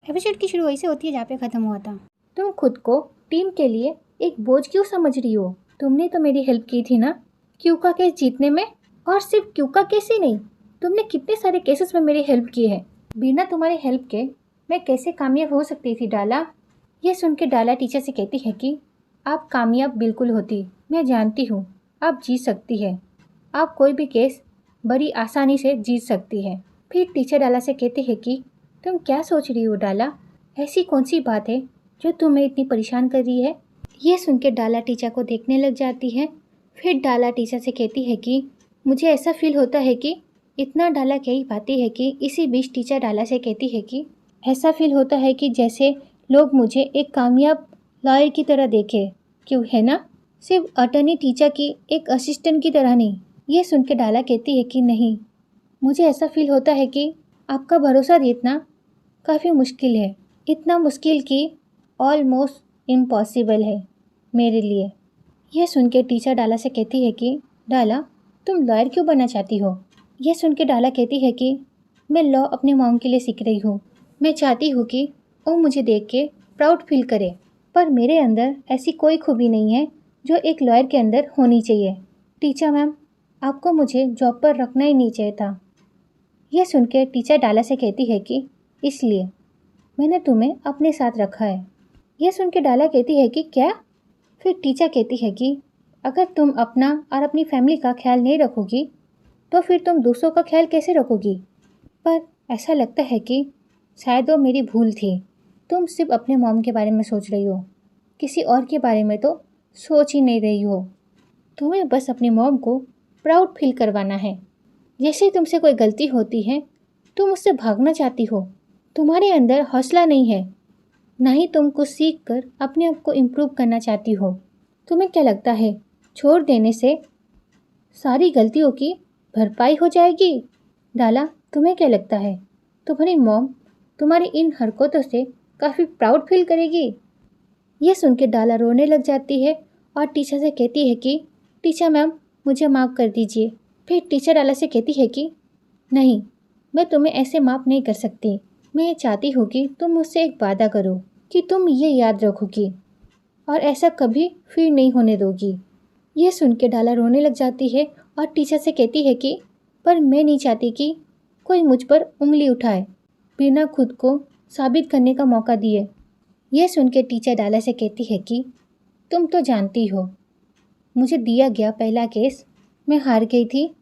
Episode की शुरू वैसे होती है जहाँ पे ख़त्म हुआ था। तुम खुद को टीम के लिए एक बोझ क्यों समझ रही हो? तुमने तो मेरी हेल्प की थी ना क्यू का केस जीतने में। और सिर्फ क्यू का केस ही नहीं, तुमने कितने सारे केसेस में मेरी हेल्प की है। बिना तुम्हारी हेल्प के मैं कैसे कामयाब हो सकती थी डाला? यह सुन के डाला टीचर से कहती है कि आप कामयाब बिल्कुल होती। मैं जानती हूँ आप जीत सकती है। आप कोई भी केस बड़ी आसानी से जीत सकती है। फिर टीचर डाला से कहती है कि तुम क्या सोच रही हो डाला? ऐसी कौन सी बात है जो तुम्हें इतनी परेशान कर रही है? ये सुन के डाला टीचर को देखने लग जाती है। फिर डाला टीचर से कहती है कि मुझे ऐसा फील होता है कि इतना डाला कही पाती है कि इसी बीच टीचर डाला से कहती है कि ऐसा फील होता है कि जैसे लोग मुझे एक कामयाब लॉयर की तरह देखे। क्यों है ना? सिर्फ अटर्नी टीचर की एक असिस्टेंट की तरह नहीं। ये सुन के डाला कहती है कि नहीं, मुझे ऐसा फील होता है कि आपका भरोसा जीतना काफ़ी मुश्किल है। इतना मुश्किल कि ऑलमोस्ट इम्पॉसिबल है मेरे लिए। यह सुन के टीचर डाला से कहती है कि डाला तुम लॉयर क्यों बनना चाहती हो? यह सुन के डाला कहती है कि मैं लॉ अपने मॉम के लिए सीख रही हूँ। मैं चाहती हूँ कि वो मुझे देख के प्राउड फील करे, पर मेरे अंदर ऐसी कोई खूबी नहीं है जो एक लॉयर के अंदर होनी चाहिए। टीचर मैम, आपको मुझे जॉब पर रखना ही नहीं चाहिए था। यह सुन के टीचर डाला से कहती है कि इसलिए मैंने तुम्हें अपने साथ रखा है। यह सुन के डाला कहती है कि क्या? फिर टीचर कहती है कि अगर तुम अपना और अपनी फैमिली का ख्याल नहीं रखोगी तो फिर तुम दूसरों का ख्याल कैसे रखोगी? पर ऐसा लगता है कि शायद वो मेरी भूल थी। तुम सिर्फ अपने मॉम के बारे में सोच रही हो, किसी और के बारे में तो सोच ही नहीं रही हो। तुम्हें बस अपनी मॉम को प्राउड फील करवाना है। जैसे ही तुमसे कोई गलती होती है तुम उससे भागना चाहती हो। तुम्हारे अंदर हौसला नहीं है, ना ही तुम कुछ सीख कर अपने आप को इम्प्रूव करना चाहती हो। तुम्हें क्या लगता है छोड़ देने से सारी गलतियों की भरपाई हो जाएगी? डाला, तुम्हें क्या लगता है तुम्हारी मॉम तुम्हारी इन हरकतों से काफ़ी प्राउड फील करेगी? यह सुन के डाला रोने लग जाती है और टीचर से कहती है कि टीचर मैम, मुझे माफ़ कर दीजिए। फिर टीचर डाला से कहती है कि नहीं, मैं तुम्हें ऐसे माफ़ नहीं कर सकती। मैं चाहती हूँ कि तुम मुझसे एक वादा करो कि तुम ये याद रखोगी और ऐसा कभी फिर नहीं होने दोगी। यह सुन के डाला रोने लग जाती है और टीचर से कहती है कि पर मैं नहीं चाहती कि कोई मुझ पर उंगली उठाए बिना खुद को साबित करने का मौका दिए। यह सुन के टीचर डाला से कहती है कि तुम तो जानती हो मुझे दिया गया पहला केस मैं हार गई थी।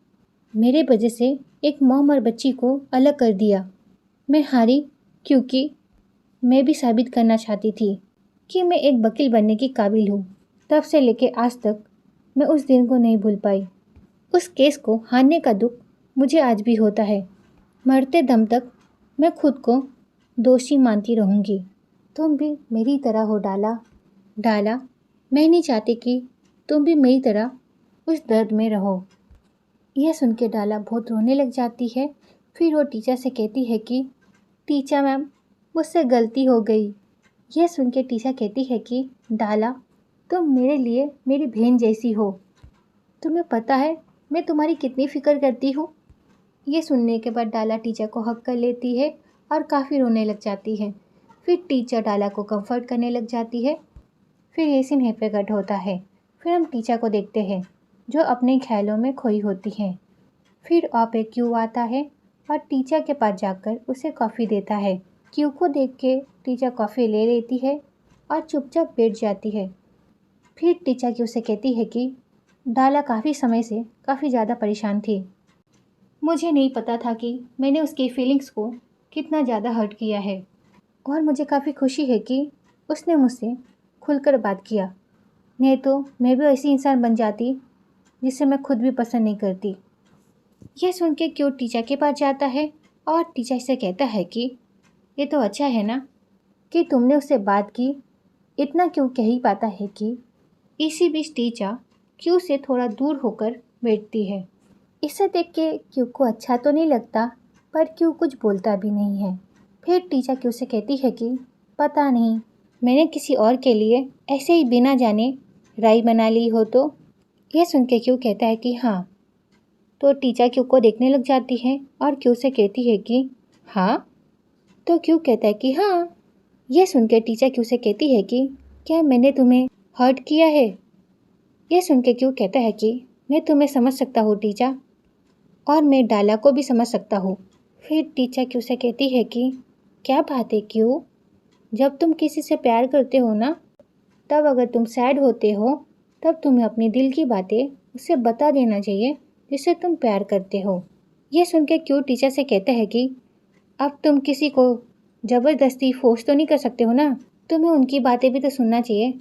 मेरे वजह से एक मॉम और बच्ची को अलग कर दिया। मैं हारी क्योंकि मैं भी साबित करना चाहती थी कि मैं एक वकील बनने की काबिल हूँ। तब से लेके आज तक मैं उस दिन को नहीं भूल पाई। उस केस को हारने का दुख मुझे आज भी होता है। मरते दम तक मैं खुद को दोषी मानती रहूँगी। तुम भी मेरी तरह हो डाला। डाला, मैं नहीं चाहती कि तुम भी मेरी तरह उस दर्द में रहो। यह सुन के डाला बहुत रोने लग जाती है। फिर वो टीचर से कहती है कि टीचर मैम, मुझसे गलती हो गई। यह सुन के टीचर कहती है कि डाला, तुम मेरे लिए मेरी बहन जैसी हो। तुम्हें पता है मैं तुम्हारी कितनी फ़िक्र करती हूँ। ये सुनने के बाद डाला टीचर को हक कर लेती है और काफ़ी रोने लग जाती है। फिर टीचर डाला को कंफर्ट करने लग जाती है। फिर ये सीन यहीं पे कट होता है। फिर हम टीचर को देखते हैं जो अपने ख्यालों में खोई होती हैं। फिर आप एक क्यू आता है और टीचर के पास जाकर उसे कॉफ़ी देता है। क्यू को देख के टीचर कॉफ़ी ले लेती है और चुपचाप बैठ जाती है। फिर टीचर क्यू से कहती है कि डाला काफ़ी समय से काफ़ी ज़्यादा परेशान थी। मुझे नहीं पता था कि मैंने उसकी फीलिंग्स को कितना ज़्यादा हर्ट किया है और मुझे काफ़ी खुशी है कि उसने मुझसे खुलकर बात किया। नहीं तो मैं भी ऐसी इंसान बन जाती जिसे मैं खुद भी पसंद नहीं करती। यह सुन के क्यों टीचर के पास जाता है और टीचर से कहता है कि ये तो अच्छा है ना कि तुमने उससे बात की। इतना क्यों कह ही पाता है कि इसी बीच टीचर क्यू से थोड़ा दूर होकर बैठती है। इसे देख के क्यू को अच्छा तो नहीं लगता, पर क्यू कुछ बोलता भी नहीं है। फिर टीचर क्यू से कहती है कि पता नहीं, मैंने किसी और के लिए ऐसे ही बिना जाने राय बना ली हो तो? यह सुन के क्यू कहता है कि हाँ। तो टीचर क्यू को देखने लग जाती है और क्यू से कहती है कि हाँ, तो क्यू कहता है कि हाँ। यह सुनकर टीचर क्यू से कहती है कि क्या मैंने तुम्हें हर्ट किया है? यह सुनकर क्यू कहता है कि मैं तुम्हें समझ सकता हूँ टीचर, और मैं डाला को भी समझ सकता हूँ। फिर टीचर क्यू से कहती है कि क्या बात है क्यू, जब तुम किसी से प्यार करते हो ना, तब अगर तुम सैड होते हो तब तुम्हें अपनी दिल की बातें उसे बता देना चाहिए जिससे तुम प्यार करते हो। यह सुन के क्यू टीचर से कहता है कि अब तुम किसी को ज़बरदस्ती फोर्स तो नहीं कर सकते हो ना, तुम्हें उनकी बातें भी तो सुनना चाहिए।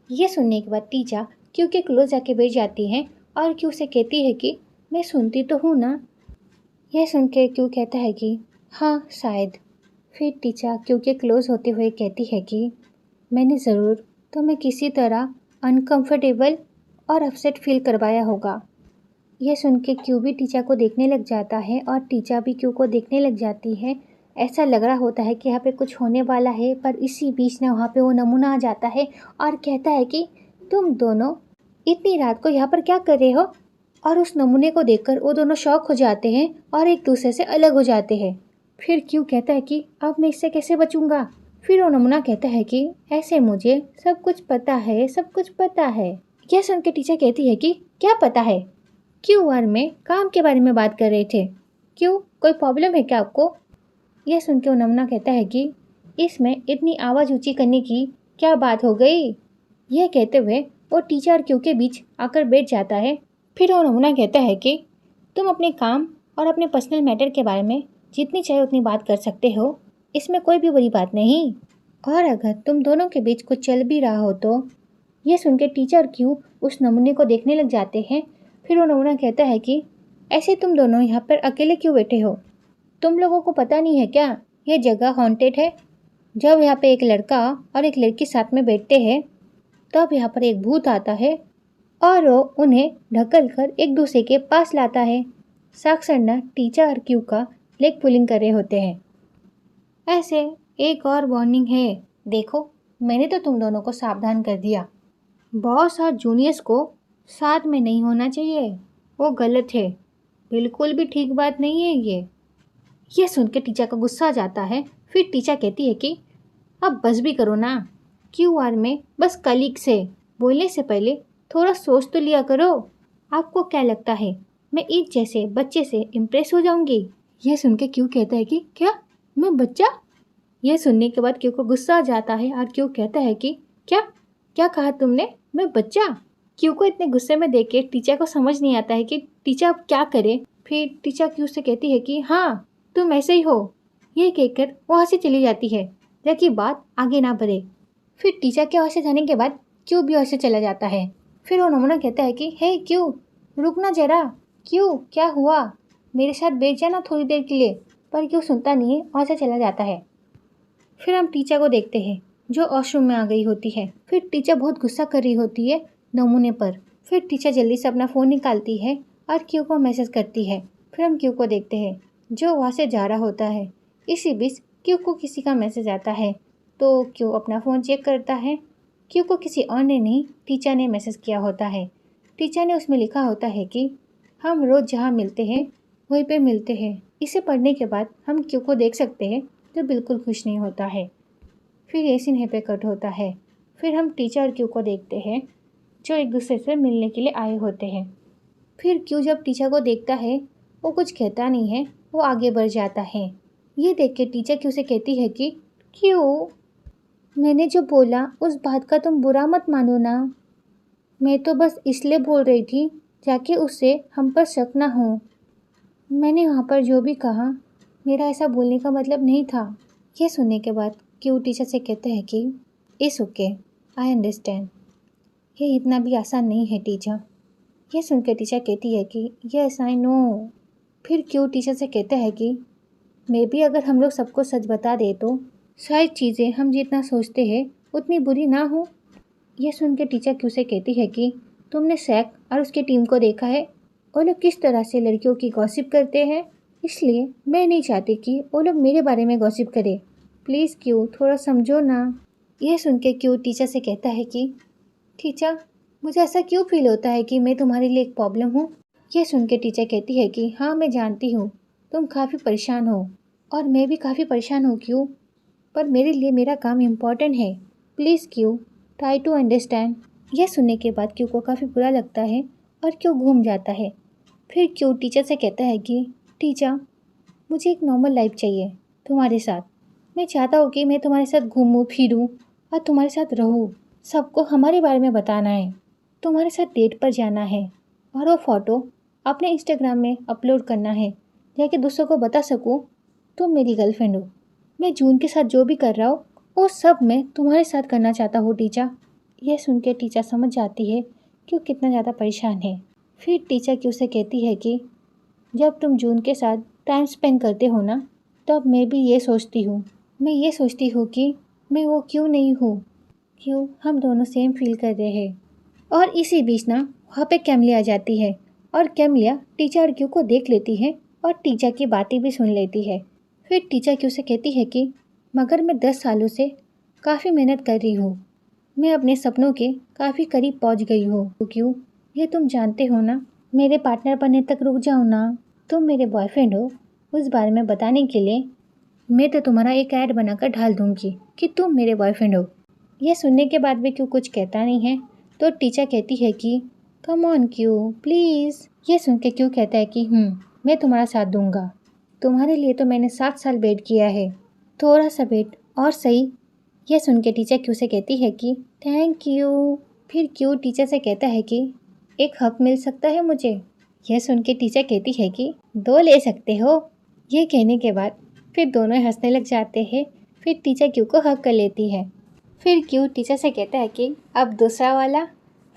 यह सुनने के बाद टीचर क्यू के क्लोज जाके बैठ जाती है और क्यू से कहती है कि मैं सुनती तो हूँ ना। यह सुन के क्यू कहता है कि हाँ शायद। फिर टीचर क्यू के क्लोज होते हुए कहती है कि मैंने ज़रूर तुम्हें किसी तरह अनकंफर्टेबल और अपसेट फील करवाया होगा। यह सुन के क्यू भी टीचर को देखने लग जाता है और टीचर भी क्यू को देखने लग जाती है। ऐसा लग रहा होता है कि यहाँ पे कुछ होने वाला है, पर इसी बीच ना वहाँ पे वो नमूना आ जाता है और कहता है कि तुम दोनों इतनी रात को यहाँ पर क्या कर रहे हो? और उस नमूने को देखकर वो दोनों शॉक हो जाते हैं और एक दूसरे से अलग हो जाते हैं। फिर क्यू कहता है कि अब मैं इससे कैसे बचूंगा? फिर वो नमूना कहता है कि ऐसे मुझे सब कुछ पता है, सब कुछ पता है। यह सुन के टीचर कहती है कि क्या पता है? क्यू और मैं काम के बारे में बात कर रहे थे। क्यों, कोई प्रॉब्लम है क्या आपको? यह सुन के वो नमूना कहता है कि इसमें इतनी आवाज़ ऊंची करने की क्या बात हो गई? यह कहते हुए वो टीचर और क्यू के बीच आकर बैठ जाता है। फिर वो नमूना कहता है कि तुम अपने काम और अपने पर्सनल मैटर के बारे में जितनी चाहे उतनी बात कर सकते हो, इसमें कोई भी बुरी बात नहीं। और अगर तुम दोनों के बीच कुछ चल भी रहा हो तो। यह सुन के टीचर और क्यू उस नमूने को देखने लग जाते हैं। फिर वो नमूना कहता है कि ऐसे तुम दोनों यहाँ पर अकेले क्यों बैठे हो? तुम लोगों को पता नहीं है क्या यह जगह हॉन्टेड है? जब यहाँ पे एक लड़का और एक लड़की साथ में बैठते हैं तब यहाँ पर एक भूत आता है और वो उन्हें ढकल कर एक दूसरे के पास लाता है। साक्षरना टीचर और क्यू का लेग पुलिंग कर रहे होते हैं। ऐसे एक और वार्निंग है, देखो मैंने तो तुम दोनों को सावधान कर दिया। बॉस और जूनियर्स को साथ में नहीं होना चाहिए, वो गलत है, बिल्कुल भी ठीक बात नहीं है ये। यह सुन के टीचर का गुस्सा आ जाता है। फिर टीचर कहती है कि अब बस भी करो ना, क्यू आर में बस कलीग से बोलने से पहले थोड़ा सोच तो लिया करो। आपको क्या लगता है मैं ईद जैसे बच्चे से इम्प्रेस हो जाऊंगी? यह सुन के क्यू कहता है कि क्या मैं बच्चा? यह सुनने के बाद क्यू को गुस्सा आ जाता है और क्यू कहता है कि क्या क्या कहा तुमने, मैं बच्चा? क्यू को इतने गुस्से में देख के टीचर को समझ नहीं आता है कि टीचर अब क्या करे। फिर टीचर क्यू से कहती है कि हाँ तुम ऐसे ही हो। यह कहकर वहाँ से चली जाती है ताकि बात आगे ना बढ़े। फिर टीचर के वहाँ से जाने के बाद क्यू भी वहाँ से चला जाता है। फिर वो नमूना कहता है कि हे क्यू रुकना जरा। क्यू क्या हुआ, मेरे साथ बैठ जाना थोड़ी देर के लिए। पर क्यू सुनता नहीं है, वहाँ से चला जाता है। फिर हम टीचर को देखते हैं जो वॉशरूम में आ गई होती है। फिर टीचर बहुत गुस्सा कर रही होती है नमूने पर। फिर टीचर जल्दी से अपना फ़ोन निकालती है और क्यू को मैसेज करती है। फिर हम क्यू को देखते हैं जो वहाँ से जा रहा होता है। इसी बीच क्यू को किसी का मैसेज आता है तो क्यू अपना फ़ोन चेक करता है। क्यू को किसी और ने नहीं, टीचर ने मैसेज किया होता है। टीचर ने उसमें लिखा होता है कि हम रोज़ जहाँ मिलते हैं वहीं पे मिलते हैं। इसे पढ़ने के बाद हम क्यू को देख सकते हैं जो बिल्कुल खुश नहीं होता है। फिर ये सीन पे कट होता है। फिर हम टीचर और क्यू को देखते हैं जो एक दूसरे से मिलने के लिए आए होते हैं। फिर क्यू जब टीचर को देखता है वो कुछ कहता नहीं है, वो आगे बढ़ जाता है। ये देख के टीचर क्यू से कहती है कि क्यू, मैंने जो बोला उस बात का तुम बुरा मत मानो ना। मैं तो बस इसलिए बोल रही थी ताकि उससे हम पर शक ना हो। मैंने वहाँ पर जो भी कहा मेरा ऐसा बोलने का मतलब नहीं था। यह सुनने के बाद क्यू टीचर से कहते हैं कि इट्स ओके, आई अंडरस्टैंड, ये इतना भी आसान नहीं है टीचर। यह सुनकर टीचर कहती है कि यस आई नो। फिर क्यू टीचर से कहता है कि मे भी अगर हम लोग सबको सच बता दे तो शायद चीज़ें हम जितना सोचते हैं उतनी बुरी ना हो। यह सुन के टीचर क्यू से कहती है कि तुमने सैक और उसकी टीम को देखा है, वो लोग किस तरह से लड़कियों की गॉसिप करते हैं, इसलिए मैं नहीं चाहती कि वो लोग मेरे बारे में गॉसिप करें। प्लीज़ क्यू थोड़ा समझो ना। यह सुन के क्यू टीचर से कहता है कि टीचर मुझे ऐसा क्यों फील होता है कि मैं तुम्हारे लिए एक प्रॉब्लम हूँ। यह सुन के टीचर कहती है कि हाँ मैं जानती हूँ तुम काफ़ी परेशान हो और मैं भी काफ़ी परेशान हूँ क्यू। पर मेरे लिए मेरा काम इम्पोर्टेंट है। प्लीज़ क्यू, ट्राई टू अंडरस्टैंड। यह सुनने के बाद क्यू को काफ़ी बुरा लगता है और क्यू घूम जाता है। फिर क्यू टीचर से कहता है कि टीचर, मुझे एक नॉर्मल लाइफ चाहिए तुम्हारे साथ। मैं चाहता हूँ कि मैं तुम्हारे साथ घूमूं फिरूं और तुम्हारे साथ रहूं। सबको हमारे बारे में बताना है, तुम्हारे साथ डेट पर जाना है और वो फ़ोटो अपने इंस्टाग्राम में अपलोड करना है ताकि दूसरों को बता सकूं तुम मेरी गर्लफ्रेंड हो। मैं जून के साथ जो भी कर रहा हूँ वो सब मैं तुम्हारे साथ करना चाहता हूँ टीचर। यह सुन के टीचर समझ जाती है कि वो कितना ज़्यादा परेशान है। फिर टीचर क्यू से कहती है कि जब तुम जून के साथ टाइम स्पेंड करते हो ना, तब मैं भी ये सोचती हूँ कि मैं वो क्यों नहीं हूँ, क्यों हम दोनों सेम फील कर रहे हैं। और इसी बीच ना वहाँ पे कैमली आ जाती है और कैमलिया टीचर और क्यू को देख लेती है और टीचर की बातें भी सुन लेती है। फिर टीचर क्यू से कहती है कि मगर मैं 10 सालों से काफ़ी मेहनत कर रही हूँ, मैं अपने सपनों के काफ़ी करीब पहुँच गई हूँ। तो क्यों, ये तुम जानते हो ना, मेरे पार्टनर बनने तक रुक जाओ ना। तुम मेरे बॉयफ्रेंड हो, उस बारे में बताने के लिए मैं तो तुम्हारा एक ऐड बनाकर ढाल दूँगी कि तुम मेरे बॉयफ्रेंड हो। यह सुनने के बाद भी क्यों कुछ कहता नहीं है। तो टीचर कहती है कि कम ऑन क्यू प्लीज़। यह सुन के क्यों कहता है कि मैं तुम्हारा साथ दूंगा, तुम्हारे लिए तो मैंने 7 साल वेट किया है, थोड़ा सा वेट और सही। यह सुन के टीचर क्यू से कहती है कि थैंक यू। फिर क्यू टीचर से कहता है कि एक हक मिल सकता है मुझे। यह सुन के टीचर कहती है कि 2 ले सकते हो। यह कहने के बाद फिर दोनों हंसने लग जाते हैं। फिर टीचर क्यू को हक कर लेती है। फिर क्यू टीचर से कहता है कि अब दूसरा वाला।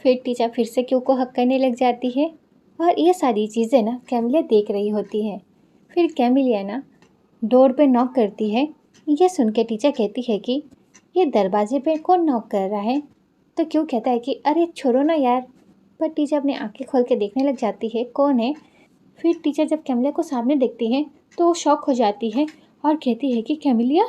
फिर टीचर फिर से क्यू को हक करने लग जाती है और ये सारी चीज़ें ना कैमिलिया देख रही होती है। फिर कैमिलिया ना डोर पे नॉक करती है। यह सुन के टीचर कहती है कि ये दरवाजे पे कौन नॉक कर रहा है। तो क्यू कहता है कि अरे छोड़ो ना यार। पर टीचर अपनी आंखें खोल के देखने लग जाती है कौन है। फिर टीचर जब कैमिलिया को सामने देखती है तो वो शॉक हो जाती है और कहती है कि कैमिलिया।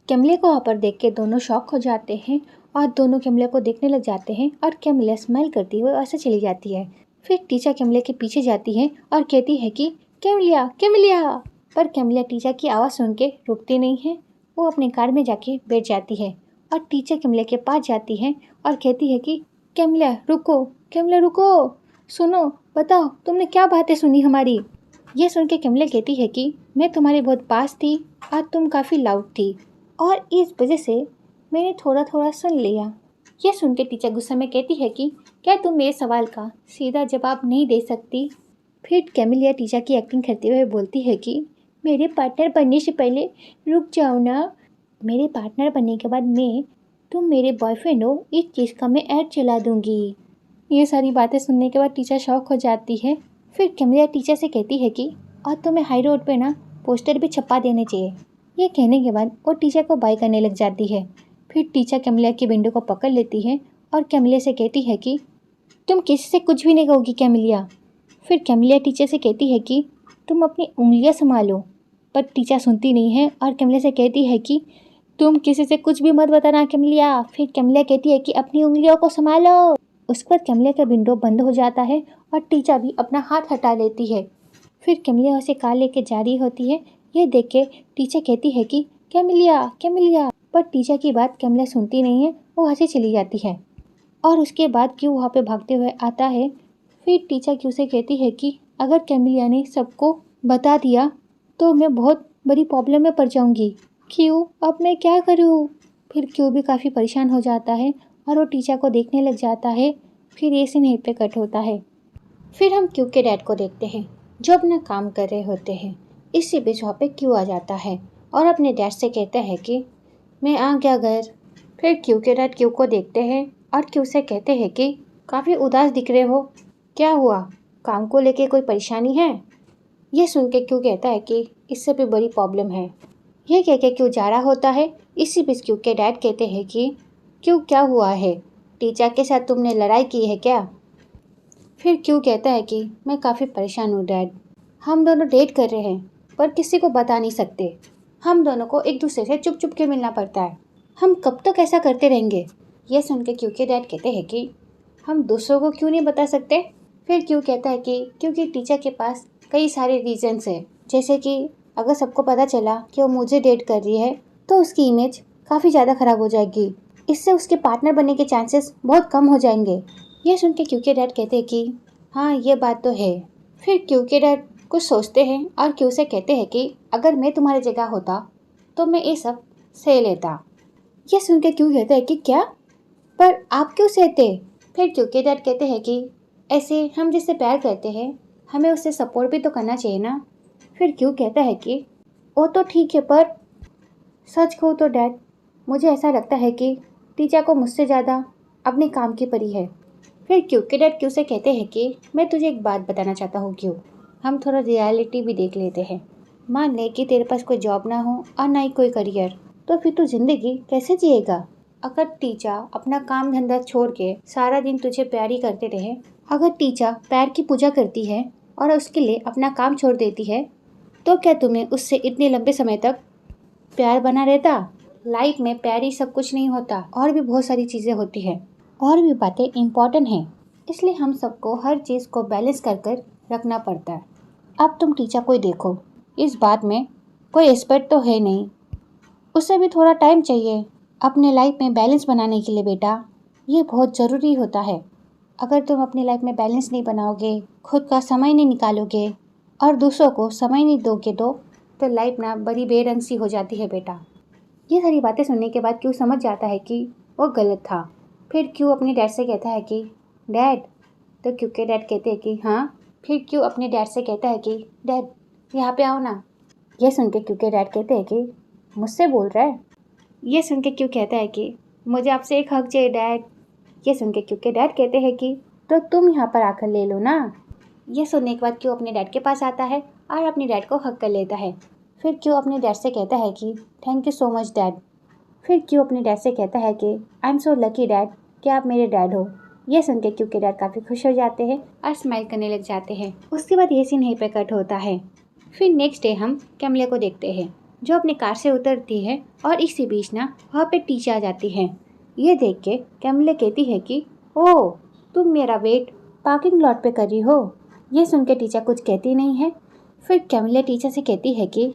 कैमिलिया को वहाँ पर देख के दोनों शॉक हो जाते हैं और दोनों कैमिलिया को देखने लग जाते हैं और कैमिलिया स्माइल करती हुई ऐसे चली जाती है। फिर टीचर कैमिलिया के पीछे जाती है और कहती है कि कैमिलिया कैमिलिया। पर कैमिलिया टीचर की आवाज़ सुन के रुकती नहीं है, वो अपने कार में जाके बैठ जाती है और टीचर कैमिलिया के पास जाती है और कहती है कि कैमिलिया रुको, सुनो, बताओ तुमने क्या बातें सुनी हमारी। ये सुन के कैमिलिया कहती है कि मैं तुम्हारे बहुत पास थी और तुम काफ़ी लाउड थी और इस वजह से मैंने थोड़ा थोड़ा सुन लिया। यह सुन के टीचर गुस्से में कहती है कि क्या तुम मेरे सवाल का सीधा जवाब नहीं दे सकती। फिर कैमिलिया टीचर की एक्टिंग करते हुए बोलती है कि मेरे पार्टनर बनने से पहले रुक जाओ ना। मेरे पार्टनर बनने के बाद तुम मेरे बॉयफ्रेंड हो, इस चीज़ का मैं ऐड चला दूँगी। ये सारी बातें सुनने के बाद टीचर शॉक हो जाती है। फिर कैमिलिया टीचर से कहती है कि और तुम्हें हाई रोड पे ना पोस्टर भी छपा देने चाहिए। ये कहने के बाद वो टीचर को बाय करने लग जाती है। फिर टीचर कैमिलिया की विंडो को पकड़ लेती है और कैमिलिया से कहती है कि तुम किसी से कुछ भी नहीं कहोगी कैमिलिया। फिर कैमिलिया टीचर से कहती है कि तुम अपनी उंगलियां संभालो, पर टीचर सुनती नहीं है और कैमिलिया से कहती है कि तुम किसी से कुछ भी मत बताना कैमिलिया। फिर कैमिलिया कहती है कि अपनी उंगलियों को संभालो। उसके बाद कैमिलिया का विंडो बंद हो जाता है और टीचर भी अपना हाथ हटा लेती है। फिर कैमिलिया उसे कार लेके जा रही होती है। यह देख के टीचर कहती है कि कैमिलिया, पर टीचर की बात कैमिलिया सुनती नहीं है, वो वहाँ से चली जाती है। और उसके बाद क्यू वहाँ पे भागते हुए आता है। फिर टीचर क्यू से कहती है कि अगर कैमिलिया ने सबको बता दिया तो मैं बहुत बड़ी प्रॉब्लम में पड़ जाऊँगी। क्यू, अब मैं क्या करूँ। फिर क्यू भी काफ़ी परेशान हो जाता है और वो टीचर को देखने लग जाता है। फिर ये सीन यहीं पे कट होता है। फिर हम क्यू के डैड को देखते हैं जो अपना काम कर रहे होते हैं। इसी बीच वहाँ पे क्यू आ जाता है और अपने डैड से कहता है कि मैं आ गया घर। फिर क्यू के डैड क्यू को देखते हैं और क्यू से कहते हैं कि काफ़ी उदास दिख रहे हो, क्या हुआ, काम को लेके कोई परेशानी है। ये सुन के क्यू कहता है कि इससे भी बड़ी प्रॉब्लम है। यह कह के क्यू जा रहा होता है। इसी बीच क्यू के डैड कहते हैं कि क्यू क्या हुआ है, टीचर के साथ तुमने लड़ाई की है क्या। फिर क्यू कहता है कि मैं काफ़ी परेशान हूँ डैड, हम दोनों डेट कर रहे हैं पर किसी को बता नहीं सकते। हम दोनों को एक दूसरे से चुप चुप के मिलना पड़ता है, हम कब तक ऐसा करते रहेंगे। यह सुन के क्यू के डैड कहते हैं कि हम दूसरों को क्यों नहीं बता सकते। फिर क्यू कहता है कि क्योंकि टीचर के पास कई सारे रीजन्स हैं, जैसे कि अगर सबको पता चला कि वो मुझे डेट कर रही है तो उसकी इमेज काफ़ी ज़्यादा ख़राब हो जाएगी। इससे उसके पार्टनर बनने के चांसेस बहुत कम हो जाएंगे। ये सुन के क्यू के डैड कहते हैं कि हाँ ये बात तो है। फिर क्यू के डैड कुछ सोचते हैं और क्यू से कहते हैं कि अगर मैं तुम्हारी जगह होता तो मैं ये सब सह लेता। ये सुन के क्यू कहते हैं कि क्या, पर आप क्यों सहते? फिर क्यू के डैड कहते हैं कि ऐसे हम जिससे प्यार करते हैं हमें उससे सपोर्ट भी तो करना चाहिए ना। फिर क्यू कहता है कि वो तो ठीक है, पर सच कहूँ तो डैड मुझे ऐसा लगता है कि टीचा को मुझसे ज़्यादा अपने काम की पड़ी है। फिर क्यू के डैड क्यू से कहते हैं कि मैं तुझे एक बात बताना चाहता हूँ क्यू, हम थोड़ा रियलिटी भी देख लेते हैं। मान ले कि तेरे पास कोई जॉब ना हो और ना ही कोई करियर, तो फिर तू जिंदगी कैसे जिएगा? अगर टीचा अपना काम धंधा छोड़ के सारा दिन तुझे प्यार ही करते रहे, अगर टीचा पैर की पूजा करती है और उसके लिए अपना काम छोड़ देती है, तो क्या तुम्हें उससे इतने लंबे समय तक प्यार बना रहता? लाइफ में प्यार ही सब कुछ नहीं होता, और भी बहुत सारी चीज़ें होती हैं, और भी बातें इम्पोर्टेंट हैं। इसलिए हम सबको हर चीज़ को बैलेंस कर कर रखना पड़ता है। अब तुम टीचा को ही देखो, इस बात में कोई एक्सपर्ट तो है नहीं, उसे भी थोड़ा टाइम चाहिए अपने लाइफ में बैलेंस बनाने के लिए। बेटा ये बहुत ज़रूरी होता है। अगर तुम अपनी लाइफ में बैलेंस नहीं बनाओगे, खुद का समय नहीं निकालोगे और दूसरों को समय नहीं दोगे तो लाइफ ना बड़ी बेरंग सी हो जाती है बेटा। ये सारी बातें सुनने के बाद क्यू समझ जाता है कि वो गलत था। फिर क्यू अपने डैड से कहता है कि डैड, तो क्यू के डैड कहते हैं कि हाँ। फिर क्यू अपने डैड से कहता है कि डैड यहाँ पे आओ ना। ये सुन के क्यू के डैड कहते हैं कि मुझसे बोल रहा है? ये सुन के क्यू कहता है कि मुझे आपसे एक हक चाहिए डैड। ये सुन के क्यू के डैड कहते हैं कि तो तुम यहाँ पर आकर ले लो ना। ये सुनने के बाद क्यू अपने डैड के पास आता है और अपने डैड को हक कर लेता है। फिर क्यू अपने डैड से कहता है कि thank you so much dad. फिर क्यू अपने डैड से कहता है कि I am so lucky dad कि आप मेरे डैड हो। ये सुन के क्यू के डैड काफ़ी खुश हो जाते हैं और स्माइल करने लग जाते हैं। उसके बाद ये सीन यहीं पे कट होता है। फिर नेक्स्ट डे हम कैमले को देखते हैं जो अपनी कार से उतरती है और इसी बीच ना वहाँ पे टीचा आ जाती है। ये देख के कैमले कहती है कि ओह तुम मेरा वेट पार्किंग लॉट पे कर रही हो। ये सुन के टीचा कुछ कहती नहीं है। फिर कैमले टीचा से कहती है कि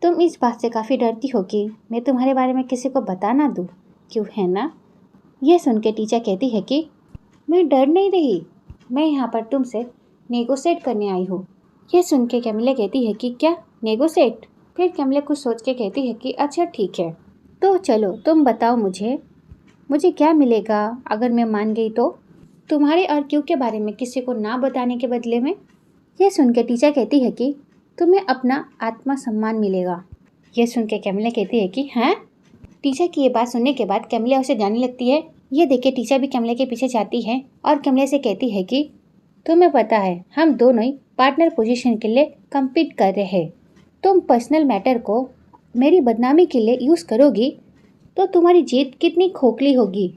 तुम इस बात से काफ़ी डरती हो कि मैं तुम्हारे बारे में किसी को बता ना दूँ, क्यों है ना? ये सुन के टीचा कहती है कि मैं डर नहीं रही, मैं यहाँ पर तुमसे नेगोशिएट करने आई हूँ। ये सुन के कैमले कहती है कि क्या नेगोशिएट? फिर कैमले कुछ सोच के कहती है कि अच्छा ठीक है, तो चलो तुम बताओ मुझे क्या मिलेगा अगर मैं मान गई तो? तुम्हारे और क्यू के बारे में किसी को ना बताने के बदले में? यह सुन के टीचा कहती है कि तुम्हें अपना आत्मसम्मान मिलेगा। यह सुन के कैमला कहती है कि हैं? टीचा की ये बात सुनने के बाद कैमला उसे जाने लगती है। ये देख के टीचा भी कैमले के पीछे जाती है और कैमले से कहती है कि तुम्हें पता है हम दोनों ही पार्टनर पोजीशन के लिए कम्पीट कर रहे हैं। तुम पर्सनल मैटर को मेरी बदनामी के लिए यूज़ करोगी तो तुम्हारी जीत कितनी खोखली होगी।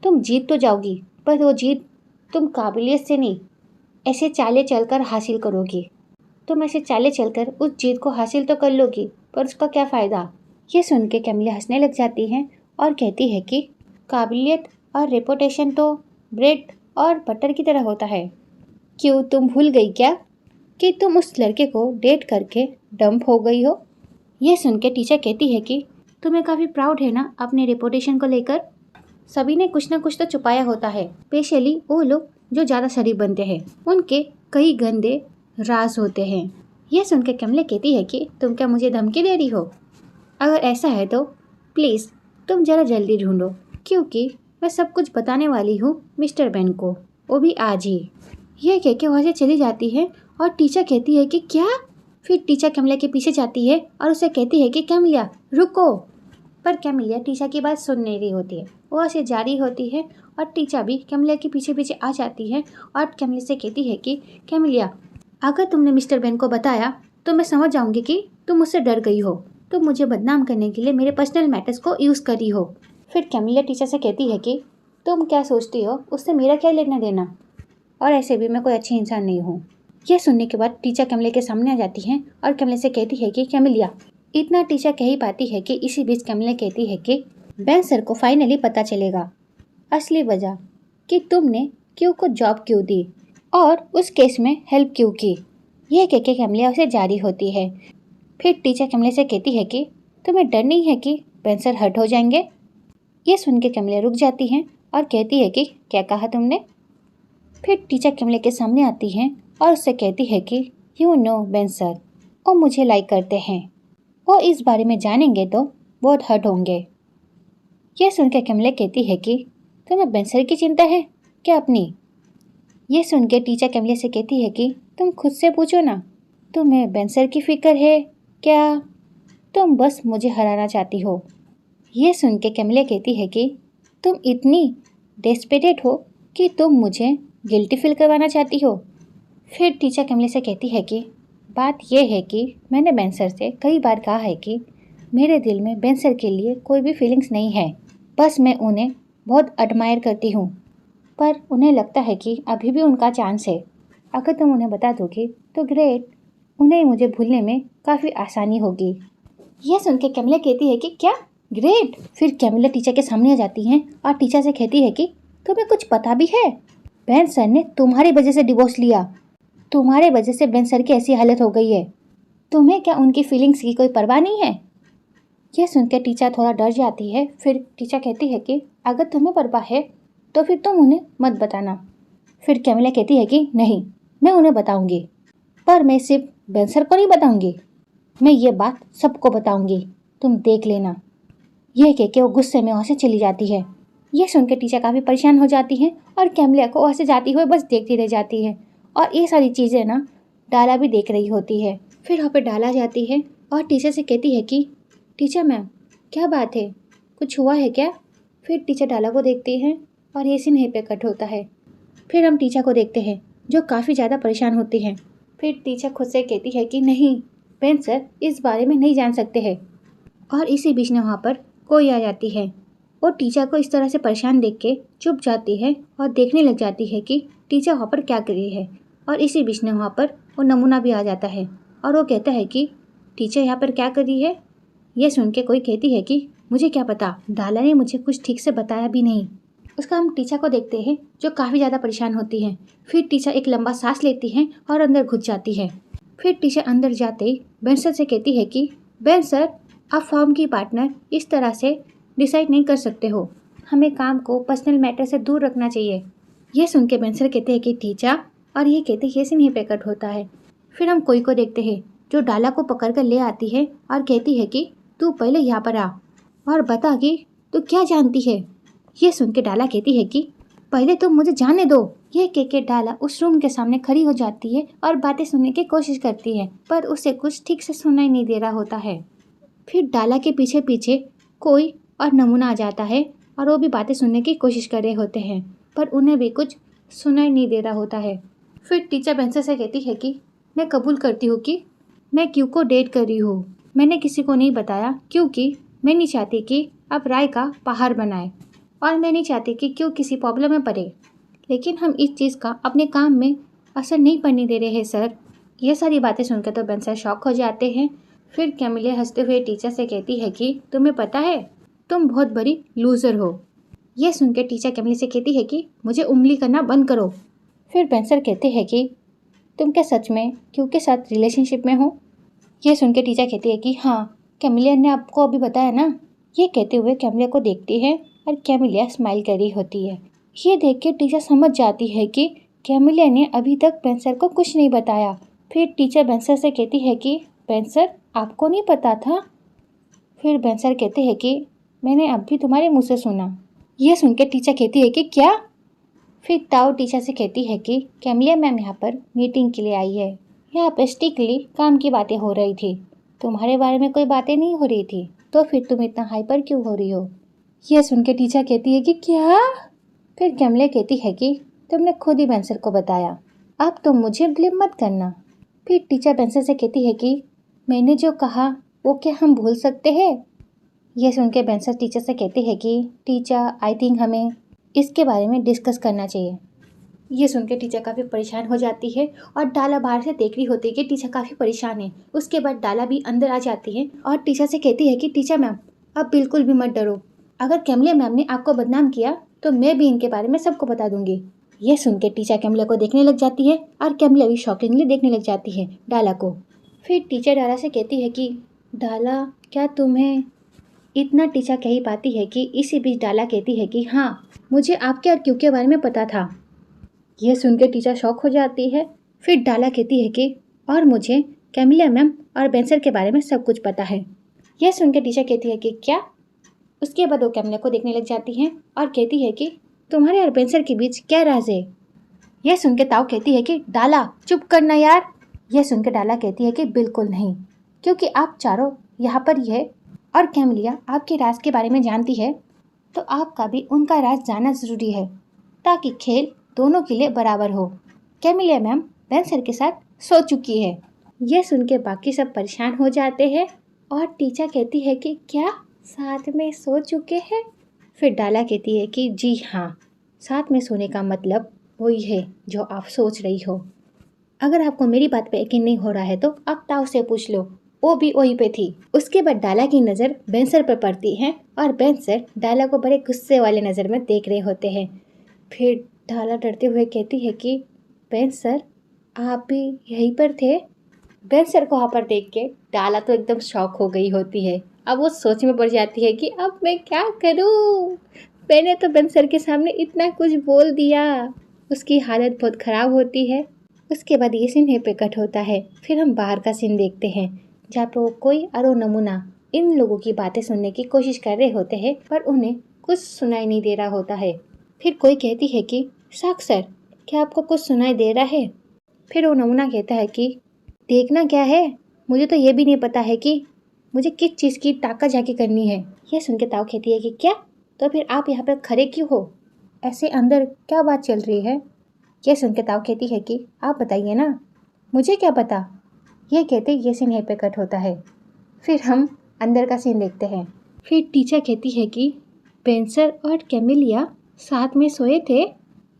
तुम जीत तो जाओगी, पर वो जीत तुम काबिलियत से नहीं, ऐसे चाले चलकर हासिल करोगी। तुम ऐसे चाले चलकर उस जीत को हासिल तो कर लोगी, पर उसका क्या फ़ायदा? ये सुन के कैमला हंसने लग जाती है और कहती है कि काबिलियत और रेपुटेशन तो ब्रेड और बटर की तरह होता है। क्यों तुम भूल गई क्या कि तुम उस लड़के को डेट करके डंप हो गई हो? यह सुन के टीचर कहती है कि तुम्हें काफ़ी प्राउड है ना अपने रेपुटेशन को लेकर। सभी ने कुछ ना कुछ तो छुपाया होता है, स्पेशली वो लोग जो ज़्यादा शरीफ बनते हैं, उनके कई गंदे राज होते हैं। यह सुन के कैमले कहती है कि तुम क्या मुझे धमकी दे रही हो? अगर ऐसा है तो प्लीज़ तुम ज़रा जल्दी ढूंढो, क्योंकि मैं सब कुछ बताने वाली हूँ मिस्टर बेन को, वो भी आज ही। यह कह के वहाँ से चली जाती है और टीचर कहती है कि क्या? फिर टीचर कैमला के पीछे जाती है और उसे कहती है कि कैमलिया रुको। पर कैमलिया टीचर की बात सुन नहीं रही होती है, वो ऐसे जारी होती है और टीचर भी कैमलिया के पीछे पीछे आ जाती है और कैमलिया से कहती है कि कैमलिया अगर तुमने मिस्टर बेन को बताया तो मैं समझ जाऊंगी कि तुम मुझसे डर गई हो, तुम मुझे बदनाम करने के लिए मेरे पर्सनल मैटर्स को यूज़ करी हो। फिर कैमलिया टीचर से कहती है कि तुम क्या सोचती हो, उससे मेरा क्या लेना देना, और ऐसे भी मैं कोई अच्छी इंसान नहीं हूँ। यह सुनने के बाद टीचर कैमले के सामने आ जाती है और कैमले से कहती है कि कैमलिया। इतना टीचर कह ही पाती है कि इसी बीच कैमले कहती है कि बेन सर को फाइनली पता चलेगा असली वजह कि तुमने क्यू को जॉब क्यों दी और उस केस में हेल्प क्यों की। यह कह के कैमलिया उसे जारी होती है। फिर टीचर कैमले से कहती है कि तुम्हें डर नहीं है कि पेंसर हर्ट हो जाएंगे। ये सुन के कैमिलिया रुक जाती हैं और कहती है कि क्या कहा तुमने। फिर टीचर कैमिलिया के सामने आती हैं और उससे कहती है कि यू नो बेंसर, वो मुझे लाइक करते हैं, वो इस बारे में जानेंगे तो बहुत हर्ट होंगे। यह सुनकर कैमिलिया कहती है कि तुम्हें बेंसर की चिंता है क्या अपनी। यह सुन के टीचर कैमिलिया से कहती है कि तुम खुद से पूछो ना, तुम्हें बेंसर की फिक्र है क्या, तुम बस मुझे हराना चाहती हो। यह सुन के कैमिलिया कहती है कि तुम इतनी डेस्परेट हो कि तुम मुझे गिल्टी फील करवाना चाहती हो। फिर टीचर कैमिलिया से कहती है कि बात यह है कि मैंने बेंसर से कई बार कहा है कि मेरे दिल में बेंसर के लिए कोई भी फीलिंग्स नहीं है, बस मैं उन्हें बहुत एडमायर करती हूँ, पर उन्हें लगता है कि अभी भी उनका चांस है। अगर तुम उन्हें बता दोगे तो ग्रेट, उन्हें मुझे भूलने में काफ़ी आसानी होगी। यह सुन के कैमिलिया कहती है कि क्या ग्रेट। फिर कैमिलिया टीचर के सामने आ जाती हैं और टीचर से कहती है कि तुम्हें कुछ पता भी है, बेंसर ने तुम्हारी वजह से डिवोर्स लिया, तुम्हारे वजह से बेंसर की ऐसी हालत हो गई है, तुम्हें क्या उनकी फीलिंग्स की कोई परवाह नहीं है। यह सुनकर टीचर थोड़ा डर जाती है। फिर टीचर कहती है कि अगर तुम्हें परवाह है तो फिर तुम उन्हें मत बताना। फिर कैमिलिया कहती है कि नहीं, मैं उन्हें बताऊंगी, पर मैं सिर्फ बेंसर को नहीं बताऊंगी, मैं ये बात सबको बताऊंगी, तुम देख लेना। यह कह के वो गुस्से में वहाँ से चली जाती है। यह सुनकर टीचर काफ़ी परेशान हो जाती हैं और कैमिलिया को वहाँ से जाती हुई बस देखती रह जाती है। और ये सारी चीज़ें ना डाला भी देख रही होती है। फिर वहाँ पर डाला जाती है और टीचर से कहती है कि टीचर मैम क्या बात है, कुछ हुआ है क्या। फिर टीचर डाला को देखती हैं और ये सीन यहीं पे कट होता है। फिर हम टीचर को देखते हैं जो काफ़ी ज़्यादा परेशान होती हैं। फिर टीचर खुद से कहती है कि नहीं, बेंसर इस बारे में नहीं जान सकते हैं। और इसी बीच में वहाँ पर कोई आ जाती है और टीचर को इस तरह से परेशान देख के चुप जाती है और देखने लग जाती है कि टीचर वहाँ पर क्या कर रही है। और इसी बीच में वहाँ पर वो नमूना भी आ जाता है और वो कहता है कि टीचर यहाँ पर क्या कर रही है। यह सुन के कोई कहती है कि मुझे क्या पता, डाला ने मुझे कुछ ठीक से बताया भी नहीं। उसका हम टीचर को देखते हैं जो काफ़ी ज़्यादा परेशान होती हैं। फिर टीचर एक लंबा सांस लेती हैं और अंदर घुस जाती है। फिर टीचर अंदर जाते ही बेंसर से कहती है कि बेंसर, आप फॉर्म की पार्टनर इस तरह से डिसाइड नहीं कर सकते हो, हमें काम को पर्सनल मैटर से दूर रखना चाहिए। यह सुन के बेंसर कहते हैं कि टीचर, और ये कहते ये सीन ही प्रकट होता है। फिर हम कोई को देखते हैं जो डाला को पकड़ कर ले आती है और कहती है कि तू पहले यहाँ पर आ और बता कि तू क्या जानती है। ये सुन के डाला कहती है कि पहले तुम मुझे जाने दो। यह कह के डाला उस रूम के सामने खड़ी हो जाती है और बातें सुनने की कोशिश करती है, पर उसे कुछ ठीक से सुनाई नहीं दे रहा होता है। फिर डाला के पीछे पीछे कोई और नमूना आ जाता है और वो भी बातें सुनने की कोशिश कर रहे होते हैं, पर उन्हें भी कुछ सुनाई नहीं दे रहा होता है। फिर टीचर बेंसर से कहती है कि मैं कबूल करती हूँ कि मैं क्यू को डेट कर रही हूँ। मैंने किसी को नहीं बताया क्योंकि मैं नहीं चाहती कि अब राय का पहाड़ बनाए और मैं नहीं चाहती कि क्यों किसी प्रॉब्लम में पड़े, लेकिन हम इस चीज़ का अपने काम में असर नहीं पड़ने दे रहे हैं सर। ये सारी बातें सुनकर तो बेंसर शॉक हो जाते हैं। फिर कैमिलिया हंसते हुए टीचर से कहती है कि तुम्हें पता है तुम बहुत बड़ी लूज़र हो। यह सुनकर टीचर कैमिलिया से कहती है कि मुझे उंगली करना बंद करो। फिर बेंसर कहते हैं कि तुम क्या सच में क्यू के साथ रिलेशनशिप में हो। यह सुनकर टीचर कहती है कि हाँ, कैमिलिया ने आपको अभी बताया ना। ये कहते हुए कैमिलिया को देखती है और कैमिलिया स्माइल कर रही होती है। ये देख के टीचर समझ जाती है कि कैमिलिया ने अभी तक बेंसर को कुछ नहीं बताया। फिर टीचर बेंसर से कहती है कि बेंसर, आपको नहीं पता था। फिर बेंसर कहते हैं कि मैंने अब भी तुम्हारे मुँह से सुना। यह सुन के टीचर कहती है कि क्या। फिर ताओ टीचर से कहती है कि कैमिलिया मैम यहाँ पर मीटिंग के लिए आई है, यहाँ पर स्ट्रिक्टली काम की बातें हो रही थी, तुम्हारे बारे में कोई बातें नहीं हो रही थी, तो फिर तुम इतना हाइपर क्यों हो रही हो। यह सुन के टीचर कहती है कि क्या। फिर कैमिलिया कहती है कि तुमने खुद ही बेंसर को बताया, अब तुम मुझे ब्लेम मत करना। फिर टीचर बेंसर से कहती है कि मैंने जो कहा वो क्या हम भूल सकते हैं। यह सुन के बेंसर टीचर से कहती है कि टीचर, आई थिंक हमें इसके बारे में डिस्कस करना चाहिए। ये सुन के टीचर काफ़ी परेशान हो जाती है और डाला बाहर से देख रही होती है कि टीचर काफ़ी परेशान है। उसके बाद डाला भी अंदर आ जाती है और टीचर से कहती है कि टीचर मैम, अब बिल्कुल भी मत डरो, अगर कैमिलिया मैम ने आपको बदनाम किया तो मैं भी इनके बारे में सबको बता दूंगी। यह सुन के टीचर कैमिलिया को देखने लग जाती है और कैमिलिया भी शॉकिंगली देखने लग जाती है डाला को। फिर टीचर डाला से कहती है कि डाला, क्या तुम्हें इतना टीचा कह ही पाती है कि इसी बीच डाला कहती है कि हाँ, मुझे आपके और क्यू के बारे में पता था। यह सुनकर टीचा शॉक हो जाती है। फिर डाला कहती है कि और मुझे कैमिलिया मैम और बेंसर के बारे में सब कुछ पता है। यह सुनकर टीचा कहती है कि क्या। उसके बाद वो कैमिलिया को देखने लग जाती है और कहती है कि तुम्हारे और बेंसर के बीच क्या राज है। यह सुनकर ताऊ कहती है कि डाला चुप करना यार। यह सुनकर डाला कहती है कि बिल्कुल नहीं, क्योंकि आप चारों यहाँ पर ही है और कैमिलिया आपके राज के बारे में जानती है, तो आपका भी उनका राज जानना ज़रूरी है ताकि खेल दोनों के लिए बराबर हो। कैमिलिया मैम बेंसर के साथ सो चुकी है। यह सुन के बाकी सब परेशान हो जाते हैं और टीचा कहती है कि क्या साथ में सो चुके हैं। फिर डाला कहती है कि जी हाँ, साथ में सोने का मतलब वही है जो आप सोच रही हो। अगर आपको मेरी बात पे यकीन नहीं हो रहा है तो आप ताऊ से पूछ लो, वो भी वहीं पे थी। उसके बाद डाला की नज़र बेंसर पर पड़ती है और बेंसर डाला को बड़े गुस्से वाले नज़र में देख रहे होते हैं। फिर डाला डरते हुए कहती है कि बेंसर आप भी यहीं पर थे। बेंसर को वहाँ पर देख के डाला तो एकदम शॉक हो गई होती है। अब वो सोच में पड़ जाती है कि अब मैं क्या करूँ, मैंने तो बेंसर के सामने इतना कुछ बोल दिया। उसकी हालत बहुत ख़राब होती है। उसके बाद ये सीन पे कट होता है। फिर हम बाहर का सीन देखते हैं जहाँ पे वो कोई और नमूना इन लोगों की बातें सुनने की कोशिश कर रहे होते हैं, पर उन्हें कुछ सुनाई नहीं दे रहा होता है। फिर कोई कहती है कि साक्षर, क्या आपको कुछ सुनाई दे रहा है। फिर वो नमूना कहता है कि देखना क्या है, मुझे तो ये भी नहीं पता है कि मुझे किस चीज़ की ताका झाकी करनी है। यह सुन के ताऊ कहती है कि क्या, तो फिर आप यहाँ पर खड़े क्यों हो, ऐसे अंदर क्या बात चल रही है। यह सुन के ताऊ कहती है कि आप बताइए ना, मुझे क्या पता। यह कहते ये सीन यहीं पे कट होता है। फिर हम अंदर का सीन देखते हैं। फिर टीचर कहती है कि बेंसर और कैमिलिया साथ में सोए थे।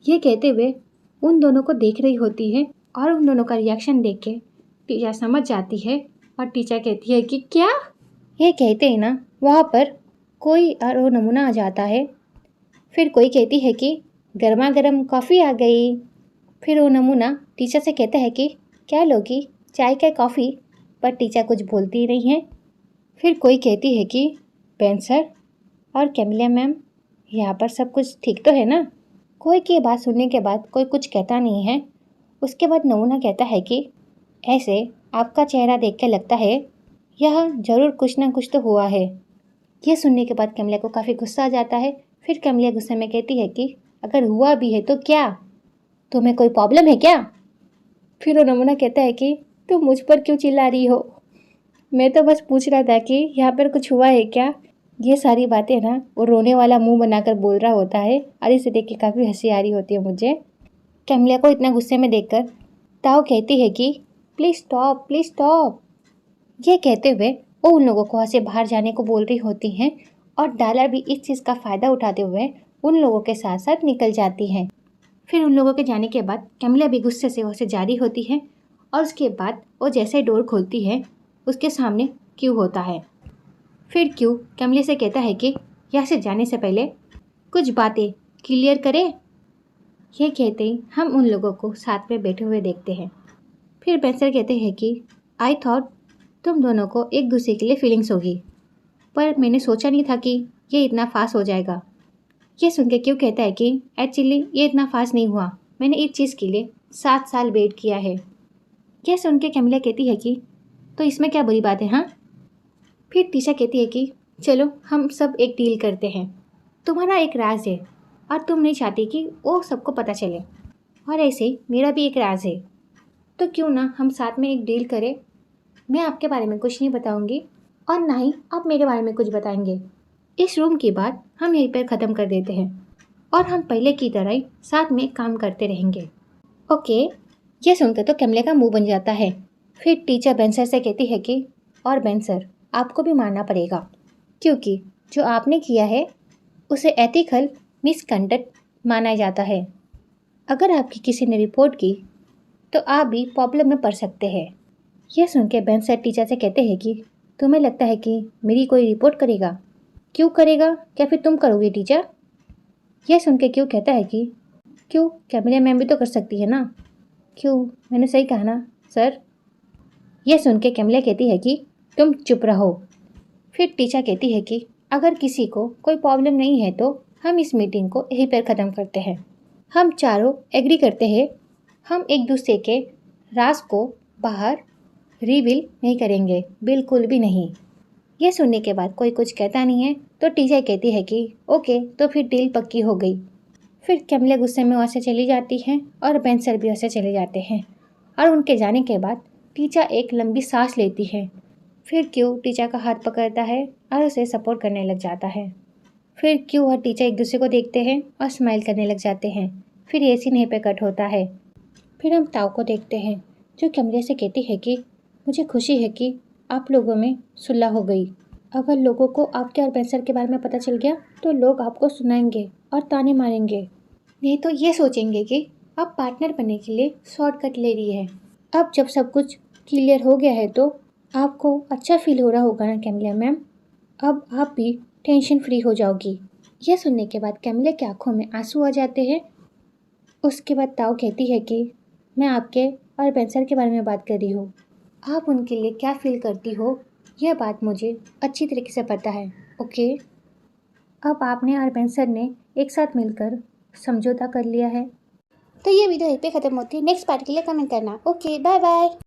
ये कहते हुए उन दोनों को देख रही होती है और उन दोनों का रिएक्शन देख के टीचर समझ जाती है और टीचर कहती है कि क्या। ये कहते ही ना वहाँ पर कोई और वो नमूना आ जाता है। फिर कोई कहती है कि गर्मा गर्म कॉफ़ी आ गई। फिर वो नमूना टीचर से कहता है कि क्या लोगी, चाय क्या कॉफ़ी, पर टीचर कुछ बोलती ही नहीं है। फिर कोई कहती है कि बेंसर और कैमिलिया मैम, यहाँ पर सब कुछ ठीक तो है ना। कोई की बात सुनने के बाद कोई कुछ कहता नहीं है। उसके बाद नमूना कहता है कि ऐसे आपका चेहरा देख के लगता है यह ज़रूर कुछ ना कुछ तो हुआ है। यह सुनने के बाद कैमिलिया को काफ़ी गुस्सा आ जाता है। फिर कैमिलिया गुस्से में कहती है कि अगर हुआ भी है तो क्या, तुम्हें कोई प्रॉब्लम है क्या। फिर वो नमूना कहता है कि तुम मुझ पर क्यों चिल्ला रही हो, मैं तो बस पूछ रहा था कि यहाँ पर कुछ हुआ है क्या। ये सारी बातें ना वो रोने वाला मुंह बनाकर बोल रहा होता है और इसे देख के काफ़ी हंसी आ रही होती है मुझे। कैमिलिया को इतना गुस्से में देखकर ताऊ कहती है कि प्लीज़ स्टॉप, प्लीज़ स्टॉप। ये कहते हुए वो उन लोगों को वहाँ से बाहर जाने को बोल रही होती हैं और डाला भी इस चीज़ का फ़ायदा उठाते हुए उन लोगों के साथ साथ निकल जाती हैं। फिर उन लोगों के जाने के बाद कैमिलिया भी गुस्से से वहाँ से जा रही होती है और उसके बाद वो जैसे डोर खोलती है उसके सामने क्यू होता है। फिर क्यू कैमिलिया से कहता है कि यहाँ से जाने से पहले कुछ बातें क्लियर करें। ये कहते ही हम उन लोगों को साथ में बैठे हुए देखते हैं। फिर बेंसर कहते हैं कि आई थॉट तुम दोनों को एक दूसरे के लिए फीलिंग्स होगी, पर मैंने सोचा नहीं था कि ये इतना फास्ट हो जाएगा। ये सुन के क्यों कहता है कि एक्चुअली ये इतना फास्ट नहीं हुआ, मैंने इस चीज़ के लिए 7 साल वेट किया है। यह सुन के कैमिलिया कहती है कि तो इसमें क्या बुरी बात है। हाँ। फिर टीशा कहती है कि चलो हम सब एक डील करते हैं, तुम्हारा एक राज है और तुम नहीं चाहती कि वो सबको पता चले, और ऐसे मेरा भी एक राज है, तो क्यों ना हम साथ में एक डील करें। मैं आपके बारे में कुछ नहीं बताऊंगी और ना ही आप मेरे बारे में कुछ बताएंगे। इस रूम की बात हम यहीं पर ख़त्म कर देते हैं और हम पहले की तरह ही साथ में काम करते रहेंगे। ओके। यह सुनकर तो कैमिलिया का मुंह बन जाता है। फिर टीचर बेंसर से कहती है कि और बेंसर, आपको भी मानना पड़ेगा, क्योंकि जो आपने किया है उसे एथिकल मिसकंडक्ट माना जाता है। अगर आपकी किसी ने रिपोर्ट की तो आप भी प्रॉब्लम में पड़ सकते हैं। यह सुन के बेंसर टीचर से कहते हैं कि तुम्हें लगता है कि मेरी कोई रिपोर्ट करेगा। क्यों करेगा, क्या फिर तुम करोगे टीचर। यह सुन के क्यों कहता है कि क्यों, कैमिलिया मैम भी तो कर सकती है ना। क्यों, मैंने सही कहा ना सर। यह सुन के कैमिलिया कहती है कि तुम चुप रहो। फिर टीचर कहती है कि अगर किसी को कोई प्रॉब्लम नहीं है तो हम इस मीटिंग को यहीं पर ख़त्म करते हैं। हम चारों एग्री करते हैं, हम एक दूसरे के राज को बाहर रिवील नहीं करेंगे, बिल्कुल भी नहीं। यह सुनने के बाद कोई कुछ कहता नहीं है तो टीचर कहती है कि ओके, तो फिर डील पक्की हो गई। फिर कैमिला गुस्से में वहाँ से चली जाती है और बेंसर भी वहाँ से चले जाते हैं। और उनके जाने के बाद टीचर एक लंबी सांस लेती है। फिर क्यों टीचर का हाथ पकड़ता है और उसे सपोर्ट करने लग जाता है। फिर क्यों और टीचर एक दूसरे को देखते हैं और स्माइल करने लग जाते हैं। फिर ये सीन यहीं पे कट होता है। फिर हम ताऊ को देखते हैं जो कैमरे से कहती है कि मुझे खुशी है कि आप लोगों में सुलह हो गई। अगर लोगों को आपके और बेंसर के बारे में पता चल गया तो लोग आपको सुनाएंगे और ताने मारेंगे, नहीं तो ये सोचेंगे कि आप पार्टनर बनने के लिए शॉर्टकट ले रही है। अब जब सब कुछ क्लियर हो गया है तो आपको अच्छा फील हो रहा होगा ना कैमिला मैम, अब आप भी टेंशन फ्री हो जाओगी। यह सुनने के बाद कैमिला की आंखों में आंसू आ जाते हैं। उसके बाद ताऊ कहती है कि मैं आपके और बेंसर के बारे में बात कर रही हूँ, आप उनके लिए क्या फील करती हो यह बात मुझे अच्छी तरीके से पता है। ओके, अब आपने और बेंसर ने एक साथ मिलकर समझौता कर लिया है। तो ये वीडियो यहीं पे ख़त्म होती है। नेक्स्ट पार्ट के लिए कमेंट करना। Okay, bye bye.